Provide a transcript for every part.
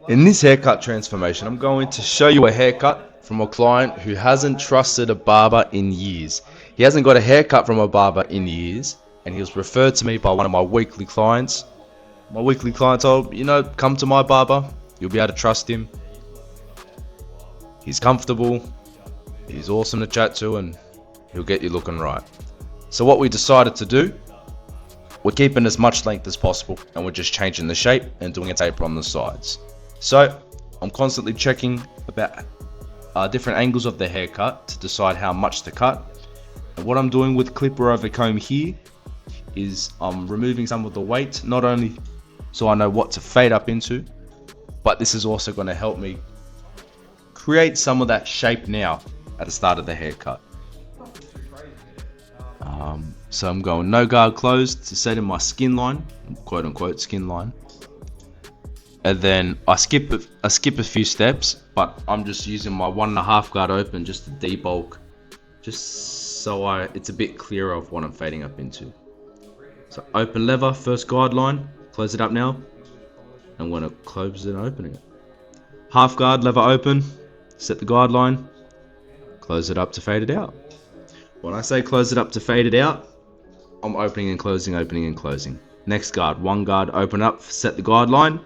In this haircut transformation, I'm going to show you a haircut from a client who hasn't trusted a barber in years. He hasn't got a haircut from a barber in years, and he was referred to me by one of my weekly clients. My weekly client told, come to my barber, you'll be able to trust him. He's comfortable, he's awesome to chat to, and he'll get you looking right. So what we decided to do, we're keeping as much length as possible, and we're just changing the shape and doing a taper on the sides. So I'm constantly checking about different angles of the haircut to decide how much to cut. And what I'm doing with clipper over comb here is I'm removing some of the weight, not only so I know what to fade up into, but this is also going to help me create some of that shape now at the start of the haircut. So I'm going no guard closed to set in my skin line, quote unquote skin line. And then I skip a few steps, but I'm just using my 1.5 guard open just to debulk, just so it's a bit clearer of what I'm fading up into. So open lever, first guard line, close it up now. I'm going to close it and opening it. Half guard, lever open, set the guard line, close it up to fade it out. When I say close it up to fade it out, I'm opening and closing, opening and closing. Next guard, one guard, open up, set the guard line.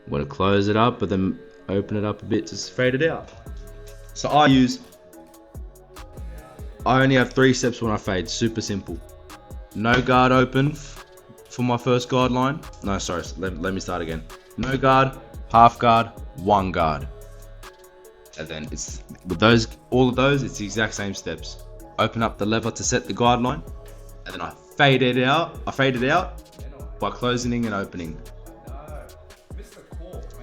I'm going to close it up, but then open it up a bit to fade it out. So I only have 3 steps when I fade, super simple. No guard open for my first guard line. No, sorry, let me start again. No guard, half guard, one guard. And then it's with all of those, it's the exact same steps. Open up the lever to set the guard line, and then I fade it out by closing and opening.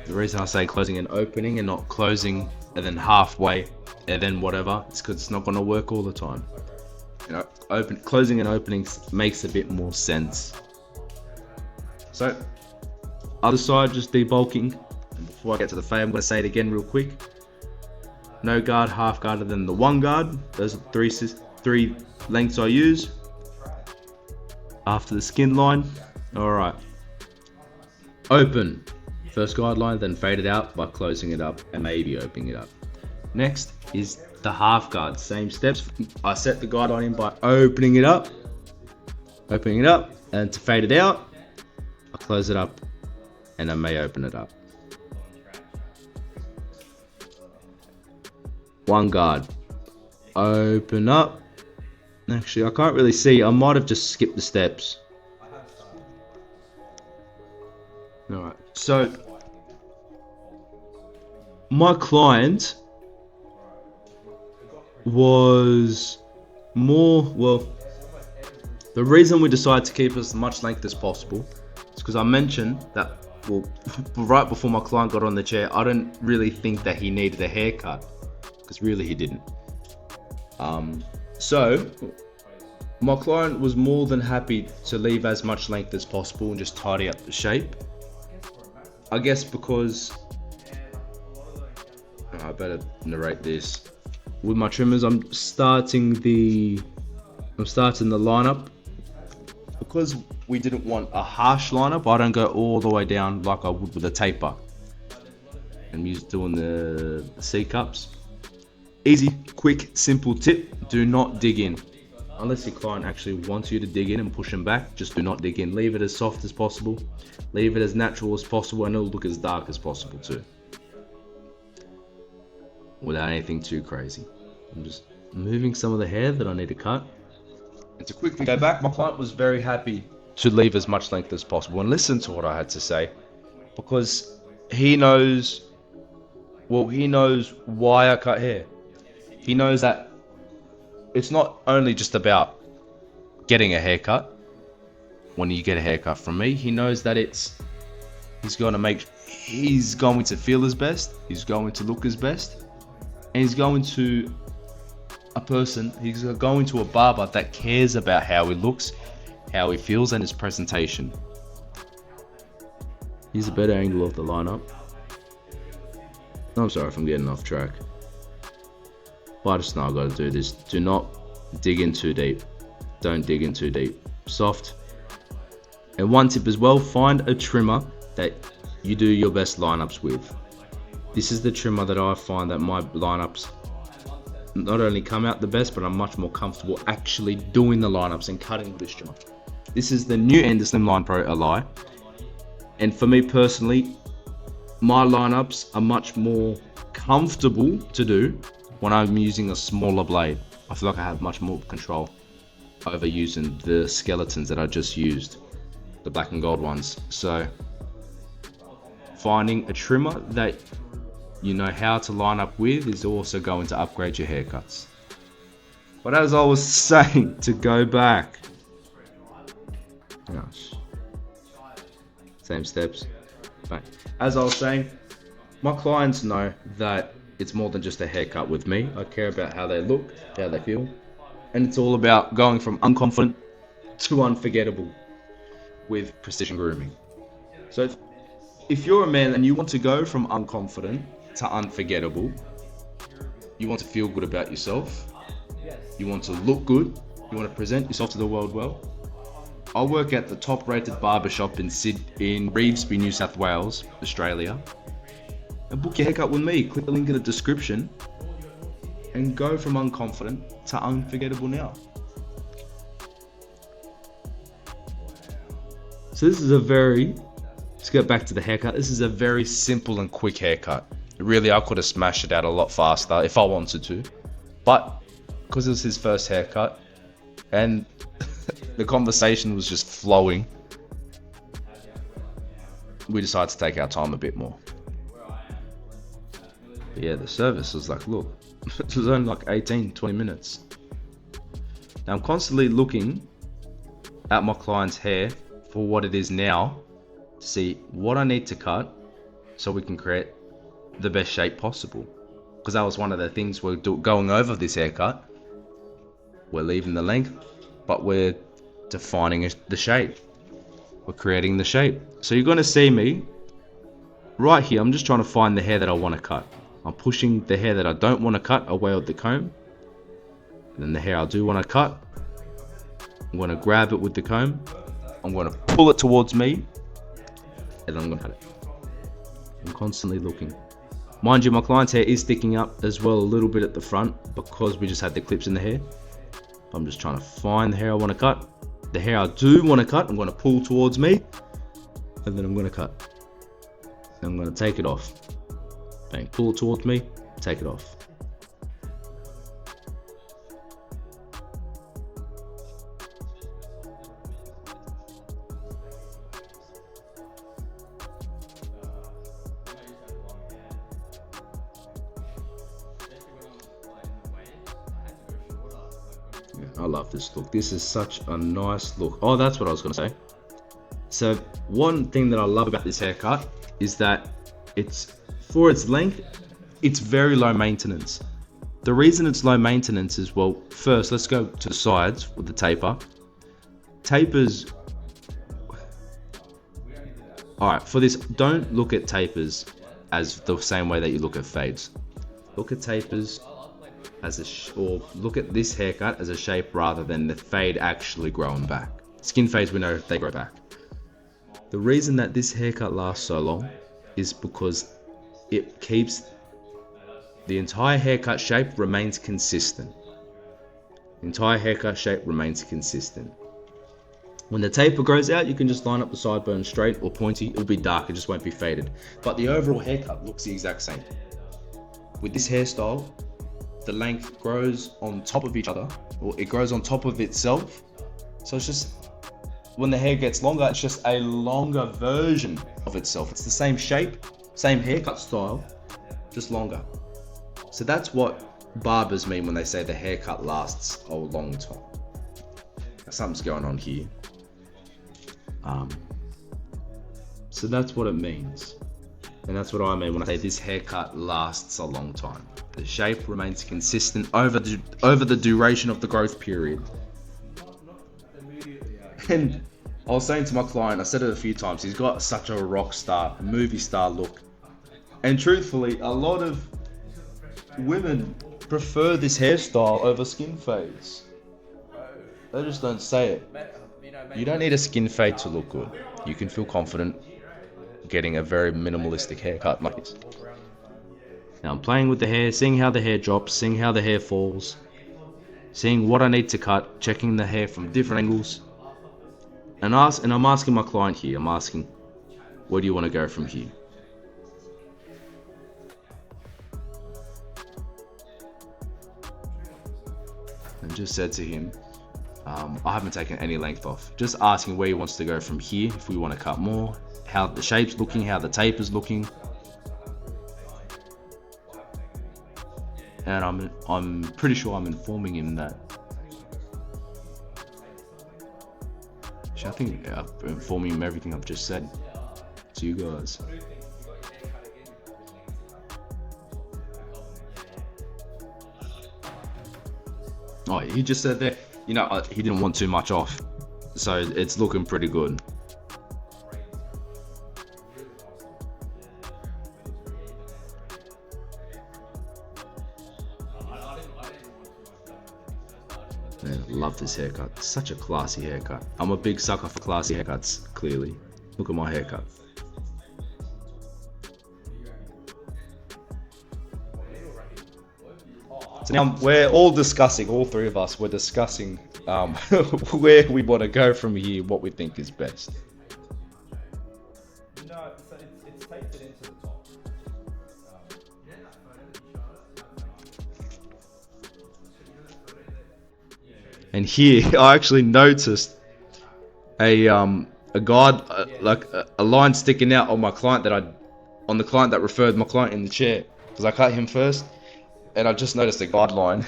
The reason I say closing and opening and not closing and then halfway and then whatever, it's because it's not going to work all the time. Closing and opening makes a bit more sense. So other side, just debulking. And before I get to the fade, I'm going to say it again real quick. No guard, half guard, and then the one guard. Those are the 3 lengths I use. After the skin line. Alright. Open. First guard line, then fade it out by closing it up and maybe opening it up. Next is the half guard. Same steps. I set the guard line in by opening it up. And to fade it out, I close it up and I may open it up. One guard, open up. Actually, I can't really see. I might have just skipped the steps. Alright, so my client was the reason we decided to keep as much length as possible is because I mentioned that, right before my client got on the chair, I didn't really think that he needed a haircut. Because really he didn't. So my client was more than happy to leave as much length as possible and just tidy up the shape. I guess because I better narrate this. With my trimmers, I'm starting the lineup. Because we didn't want a harsh lineup, I don't go all the way down like I would with a taper. I'm doing the C cups. Easy, quick, simple tip, do not dig in. Unless your client actually wants you to dig in and push them back, just do not dig in. Leave it as soft as possible, leave it as natural as possible, and it'll look as dark as possible too. Without anything too crazy. I'm just moving some of the hair that I need to cut. And to quickly go back, my client was very happy to leave as much length as possible and listen to what I had to say. Because he knows why I cut hair. He knows that it's not only just about getting a haircut. When you get a haircut from me, he knows that he's going to feel his best, he's going to look his best, and he's going to a barber that cares about how he looks, how he feels, and his presentation. Here's a better angle of the lineup. I'm sorry if I'm getting off track. But I just know I've got to do this. Do not dig in too deep. Don't dig in too deep. Soft. And one tip as well, find a trimmer that you do your best lineups with. This is the trimmer that I find that my lineups not only come out the best, but I'm much more comfortable actually doing the lineups and cutting with this trimmer. This is the new Ender Slimline Pro Ally. And for me personally, my lineups are much more comfortable to do when I'm using a smaller blade. I feel like I have much more control over using the skeletons that I just used, the black and gold ones. So finding a trimmer that you know how to line up with is also going to upgrade your haircuts. But as I was saying, to go back, gosh, same steps, back. As I was saying, my clients know that it's more than just a haircut with me. I care about how they look, how they feel, and it's all about going from unconfident to unforgettable with precision grooming. So if you're a man and you want to go from unconfident to unforgettable, you want to feel good about yourself, you want to look good, you want to present yourself to the world well, I work at the top rated barbershop in Revesby, New South Wales, Australia. And book your haircut with me. Click the link in the description and go from unconfident to unforgettable now. So let's get back to the haircut. This is a very simple and quick haircut. Really, I could have smashed it out a lot faster if I wanted to. But because it was his first haircut and the conversation was just flowing, we decided to take our time a bit more. But yeah, the service was like, look, it was only like 18-20 minutes. Now I'm constantly looking at my client's hair for what it is now to see what I need to cut so we can create the best shape possible. Because that was one of the things we're going over this haircut. We're leaving the length, but we're defining the shape. We're creating the shape. So you're going to see me right here. I'm just trying to find the hair that I want to cut. I'm pushing the hair that I don't want to cut away with the comb. And then the hair I do want to cut, I'm going to grab it with the comb. I'm going to pull it towards me. And then I'm going to cut it. I'm constantly looking. Mind you, my client's hair is sticking up as well a little bit at the front because we just had the clips in the hair. I'm just trying to find the hair I want to cut. The hair I do want to cut, I'm going to pull towards me. And then I'm going to cut. And I'm going to take it off. Bang, pull it towards me, take it off. Yeah, I love this look. This is such a nice look. Oh, that's what I was going to say. So one thing that I love about this haircut is that for its length, it's very low maintenance. The reason it's low maintenance is, well, first let's go to the sides with the taper. Tapers, alright, for this, don't look at tapers as the same way that you look at fades. Look at tapers as or look at this haircut as a shape rather than the fade actually growing back. Skin fades, we know they grow back. The reason that this haircut lasts so long is because it keeps the entire haircut shape remains consistent. The entire haircut shape remains consistent. When the taper grows out, you can just line up the sideburn straight or pointy. It'll be dark, it just won't be faded. But the overall haircut looks the exact same. With this hairstyle, the length grows on top of each other, or it grows on top of itself. So it's just, when the hair gets longer, it's just a longer version of itself. It's the same shape, same haircut style, just longer. So that's what barbers mean when they say the haircut lasts a long time. Something's going on here. So that's what it means. And that's what I mean when I say this haircut lasts a long time. The shape remains consistent over the duration of the growth period. And I was saying to my client, I said it a few times, he's got such a rock star, movie star look. And truthfully, a lot of women prefer this hairstyle over skin fades. They just don't say it. You don't need a skin fade to look good. You can feel confident getting a very minimalistic haircut like this. Now I'm playing with the hair, seeing how the hair drops, seeing how the hair falls, seeing what I need to cut, checking the hair from different angles. And I'm asking my client here, I'm asking, where do you want to go from here? And just said to him, I haven't taken any length off. Just asking where he wants to go from here, if we want to cut more, how the shape's looking, how the tape is looking. And I'm pretty sure I'm informing him that. I think I'm informing him everything I've just said to you guys. Oh, he just said that, you know, he didn't want too much off, so it's looking pretty good. Man, I love this haircut. Such a classy haircut. I'm a big sucker for classy haircuts, clearly. Look at my haircut. So now we're all discussing, all three of us, we're discussing where we want to go from here, what we think is best. No, so it's taped it into the top. And here, I actually noticed a guide, like a line sticking out on my client on the client that referred my client in the chair, because I cut him first, and I just noticed a guideline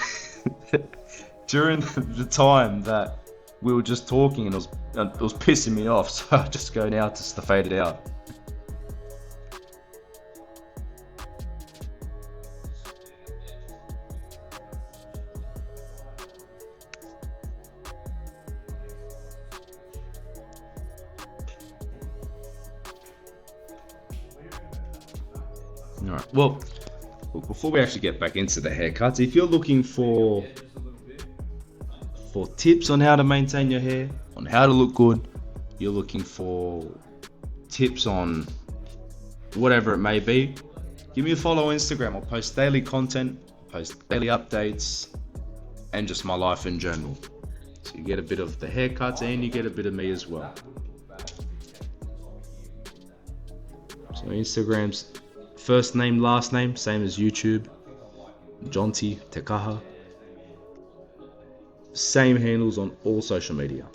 during the time that we were just talking, and it was pissing me off. So I just go now just to fade it out. Alright, well, before we actually get back into the haircuts, if you're looking for tips on how to maintain your hair, on how to look good, you're looking for tips on whatever it may be, give me a follow on Instagram. I'll post daily content, post daily updates, and just my life in general. So you get a bit of the haircuts and you get a bit of me as well. So Instagram's first name, last name, same as YouTube. Jonty Tekaha. Same handles on all social media.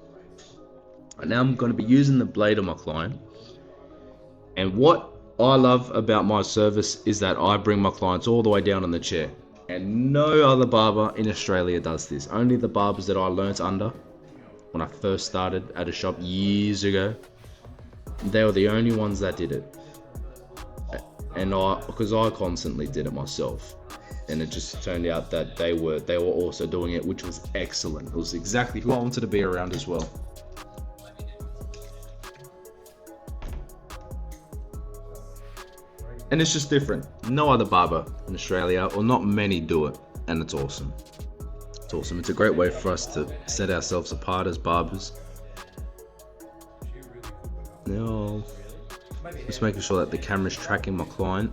And now I'm going to be using the blade on my client. And what I love about my service is that I bring my clients all the way down on the chair. And no other barber in Australia does this. Only the barbers that I learnt under when I first started at a shop years ago. They were the only ones that did it. And because I constantly did it myself, and it just turned out that they were also doing it, which was excellent. It was exactly who I wanted to be around as well. And it's just different. No other barber in Australia, or not many, do it, and it's awesome. It's awesome. It's a great way for us to set ourselves apart as barbers. Now, just making sure that the camera's tracking my client.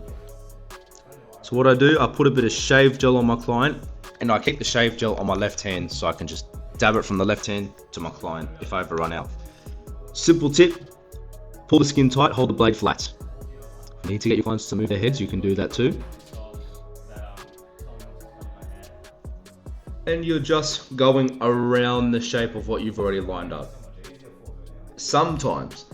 So what I do, I put a bit of shave gel on my client, and I keep the shave gel on my left hand so I can just dab it from the left hand to my client if I ever run out. Simple tip, pull the skin tight, hold the blade flat. If you need to get your clients to move their heads, you can do that too. And you're just going around the shape of what you've already lined up. Sometimes,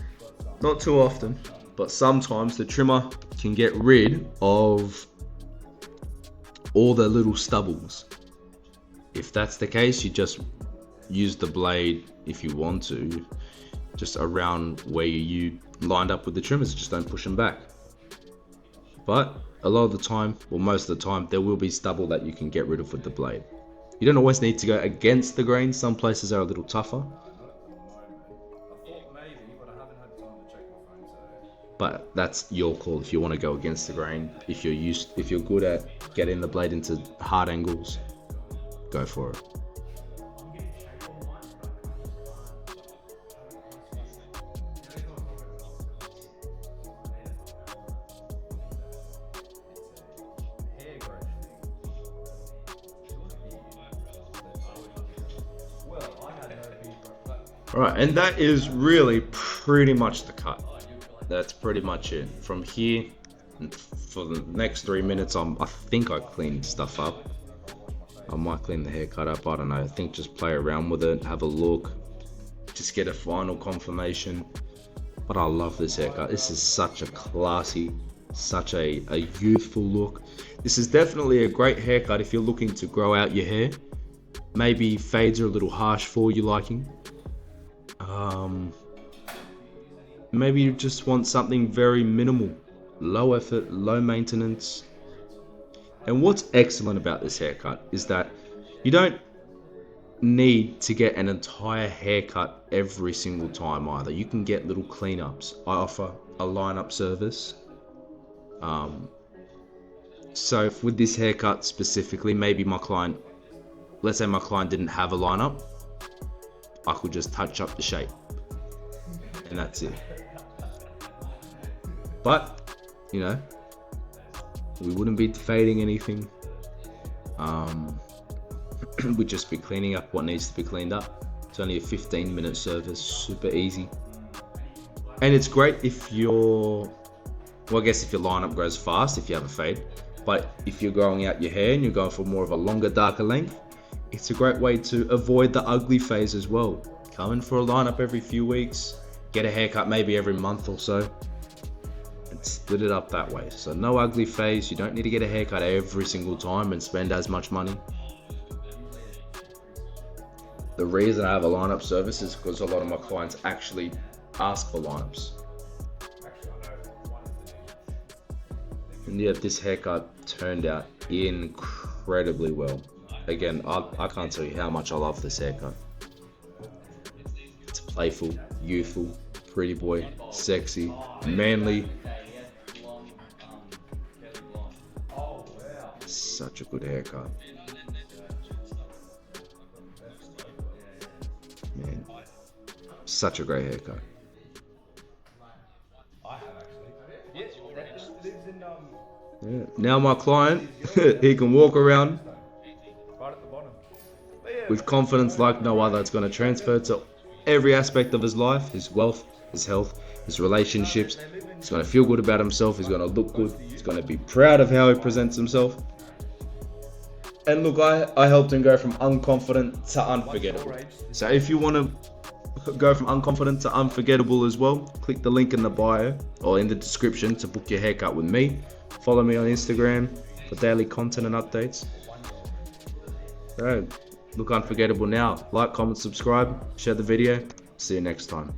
not too often, but sometimes the trimmer can get rid of all the little stubbles. If that's the case, you just use the blade, if you want to, just around where you lined up with the trimmers, just don't push them back. But a lot of the time, or most of the time, there will be stubble that you can get rid of with the blade. You don't always need to go against the grain. Some places are a little tougher. But that's your call if you want to go against the grain. If you're good at getting the blade into hard angles, go for it. Alright, and that is really pretty much the cut. That's pretty much it. From here, for the next 3 minutes, I think I cleaned stuff up. I might clean the haircut up, I don't know. I think just play around with it, have a look, just get a final confirmation. But I love this haircut. This is such a classy, such a youthful look. This is definitely a great haircut if you're looking to grow out your hair. Maybe fades are a little harsh for your liking. Maybe you just want something very minimal, low effort, low maintenance. And what's excellent about this haircut is that you don't need to get an entire haircut every single time either. You can get little cleanups. I offer a lineup service. So with this haircut specifically, maybe my client, let's say my client didn't have a lineup, I could just touch up the shape and that's it. But, you know, we wouldn't be fading anything. We'd just be cleaning up what needs to be cleaned up. It's only a 15-minute service, super easy. And it's great if your lineup grows fast, if you have a fade. But if you're growing out your hair and you're going for more of a longer, darker length, it's a great way to avoid the ugly phase as well. Come in for a lineup every few weeks, get a haircut maybe every month or so, and split it up that way. So no ugly phase, you don't need to get a haircut every single time and spend as much money. The reason I have a lineup service is because a lot of my clients actually ask for lineups. And yeah, this haircut turned out incredibly well. Again, I can't tell you how much I love this haircut. It's playful, youthful, pretty boy, sexy, manly. Such a good haircut. Man, such a great haircut. Yeah. Now my client, he can walk around with confidence like no other. It's going to transfer to every aspect of his life, his wealth, his health, his relationships. He's going to feel good about himself. He's going to look good. He's going to be proud of how he presents himself. And look, I helped him go from unconfident to unforgettable. So if you want to go from unconfident to unforgettable as well, click the link in the bio or in the description to book your haircut with me. Follow me on Instagram for daily content and updates. So, look unforgettable now. Like, comment, subscribe, share the video. See you next time.